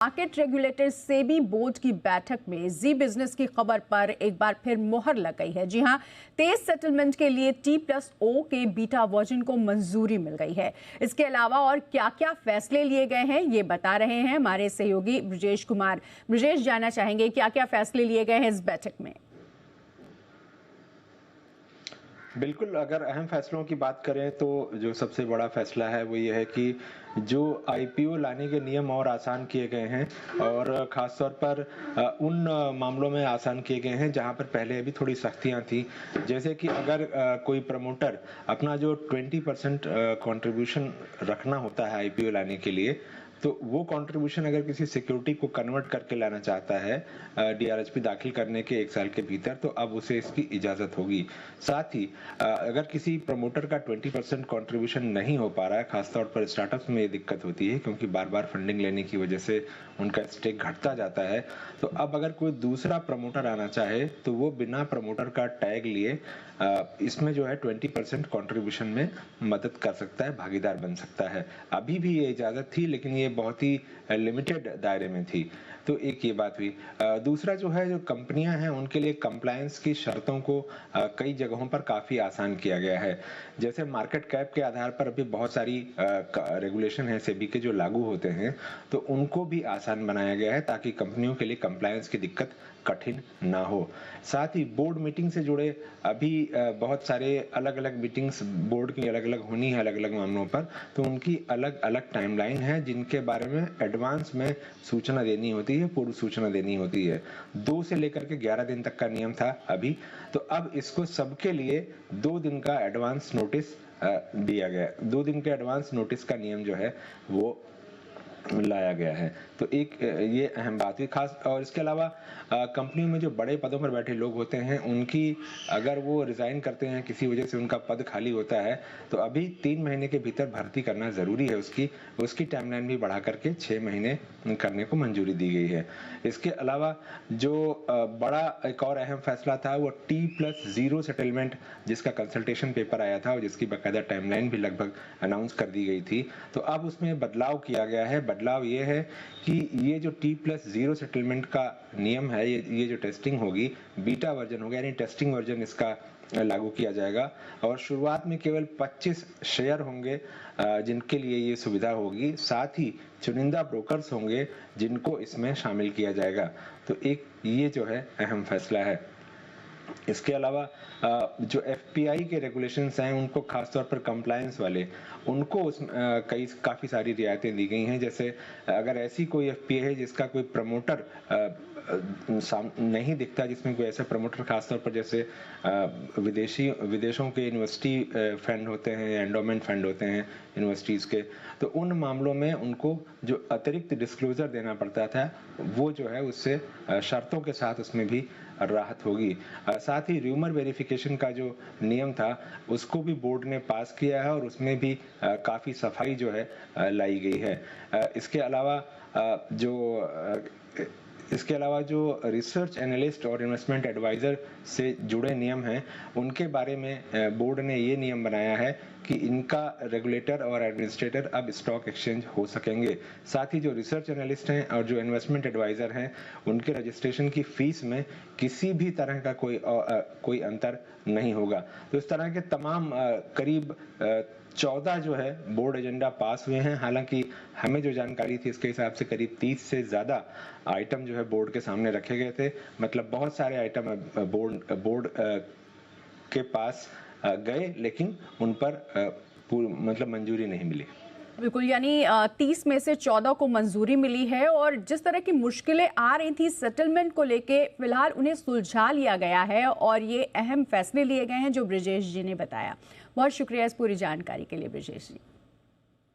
Market regulator SEBI board की बैठक में जी बिजनेस की खबर पर एक बार फिर मोहर लग गई है। जी हां, तेज सेटलमेंट के लिए T+O के बीटा वर्जन को मंजूरी मिल गई है। इसके अलावा और क्या क्या फैसले लिए गए हैं ये बता रहे हैं हमारे सहयोगी ब्रजेश कुमार। ब्रजेश, जानना चाहेंगे क्या क्या फैसले लिए गए हैं इस बैठक में। बिल्कुल, अगर अहम फैसलों की बात करें तो जो सबसे बड़ा फैसला है वो ये है कि जो आईपीओ लाने के नियम और आसान किए गए हैं और ख़ास तौर पर उन मामलों में आसान किए गए हैं जहां पर पहले अभी थोड़ी सख्तियां थी। जैसे कि अगर कोई प्रमोटर अपना जो 20% कंट्रीब्यूशन रखना होता है आईपीओ लाने के लिए, तो वो कंट्रीब्यूशन अगर किसी सिक्योरिटी को कन्वर्ट करके लाना चाहता है डीआरएचपी दाखिल करने के 1 साल के भीतर, तो अब उसे इसकी इजाजत होगी। साथ ही अगर किसी प्रमोटर का 20% कंट्रीब्यूशन नहीं हो पा रहा है, खासतौर पर स्टार्टअप्स में ये दिक्कत होती है क्योंकि बार बार फंडिंग लेने की वजह से उनका स्टेक घटता जाता है, तो अब अगर कोई दूसरा प्रमोटर आना चाहे तो वो बिना प्रमोटर का टैग लिए इसमें जो है 20% कंट्रीब्यूशन में मदद कर सकता है, भागीदार बन सकता है। अभी भी ये इजाजत थी लेकिन ये बहुत ही लिमिटेड दायरे में थी। तो एक ये बात हुई। दूसरा जो है, जो कंपनियां हैं उनके लिए कंप्लायंस की शर्तों को कई जगहों पर काफी आसान किया गया है। जैसे मार्केट कैप के आधार पर अभी बहुत सारी रेगुलेशन है सेबी के जो लागू होते हैं, तो उनको भी आसान बनाया गया है ताकि कंपनियों के लिए कंप्लायंस की दिक्कत कठिन ना हो। साथ ही बोर्ड मीटिंग से जुड़े अभी बहुत सारे अलग अलग मीटिंग्स बोर्ड की अलग अलग होनी है अलग अलग मामलों पर, तो उनकी अलग अलग टाइमलाइन है जिनके बारे में एडवांस में सूचना देनी होती है, पूर्व सूचना देनी होती है। 2 से लेकर के 11 दिन तक का नियम था अभी, तो अब इसको सबके लिए 2 दिन का एडवांस नोटिस दिया गया। 2 दिन के एडवांस नोटिस का नियम जो है वो लाया गया है। तो एक ये अहम बात हुई खास। और इसके अलावा कंपनियों में जो बड़े पदों पर बैठे लोग होते हैं उनकी अगर वो रिजाइन करते हैं, किसी वजह से उनका पद खाली होता है, तो अभी 3 महीने के भीतर भर्ती करना जरूरी है। उसकी टाइमलाइन भी बढ़ा करके 6 महीने करने को मंजूरी दी गई है। इसके अलावा जो बड़ा एक और अहम फैसला था वो T+0 सेटलमेंट, जिसका कंसल्टेशन पेपर आया था और जिसकी बाकायदा टाइमलाइन भी लगभग अनाउंस कर दी गई थी, तो अब उसमें बदलाव किया गया है। बदलाव ये है कि ये जो T+0 सेटलमेंट का नियम है, ये जो टेस्टिंग होगी, बीटा वर्जन होगा, यानी टेस्टिंग वर्जन इसका लागू किया जाएगा और शुरुआत में केवल 25 शेयर होंगे जिनके लिए ये सुविधा होगी। साथ ही चुनिंदा ब्रोकर्स होंगे जिनको इसमें शामिल किया जाएगा। तो एक ये जो है अहम फैसला है। इसके अलावा जो एफपीआई के रेगुलेशंस हैं उनको खासतौर पर कंप्लायंस वाले, उनको काफ़ी सारी रियायतें दी गई हैं। जैसे अगर ऐसी कोई एफपीआई है जिसका कोई प्रमोटर नहीं दिखता, जिसमें कोई ऐसा प्रमोटर खासतौर पर जैसे विदेशों के यूनिवर्सिटी फंड होते हैं, एंडोमेंट फंड होते हैं यूनिवर्सिटीज़ के, तो उन मामलों में उनको जो अतिरिक्त डिस्क्लोजर देना पड़ता था वो जो है उससे शर्तों के साथ उसमें भी राहत होगी। साथ ही र्यूमर वेरिफिकेशन का जो नियम था उसको भी बोर्ड ने पास किया है और उसमें भी काफ़ी सफाई जो है लाई गई है। इसके अलावा जो रिसर्च एनालिस्ट और इन्वेस्टमेंट एडवाइजर से जुड़े नियम हैं उनके बारे में बोर्ड ने ये नियम बनाया है कि इनका रेगुलेटर और एडमिनिस्ट्रेटर अब स्टॉक एक्सचेंज हो सकेंगे। साथ ही जो रिसर्च एनालिस्ट हैं और जो इन्वेस्टमेंट एडवाइजर हैं उनके रजिस्ट्रेशन की फीस में किसी भी तरह का कोई अंतर नहीं होगा। तो इस तरह के तमाम करीब 14 जो है बोर्ड एजेंडा पास हुए हैं। हालांकि हमें जो जानकारी थी इसके हिसाब से करीब 30 से ज्यादा आइटम जो है बोर्ड के सामने रखे गए थे। मतलब बहुत सारे आइटम बोर्ड के पास गए लेकिन उन पर मतलब मंजूरी नहीं मिली। बिल्कुल, यानी 30 में से 14 को मंजूरी मिली है और जिस तरह की मुश्किलें आ रही थी सेटलमेंट को लेके, फिलहाल उन्हें सुलझा लिया गया है और ये अहम फैसले लिए गए हैं जो ब्रजेश जी ने बताया। बहुत शुक्रिया इस पूरी जानकारी के लिए ब्रजेश जी।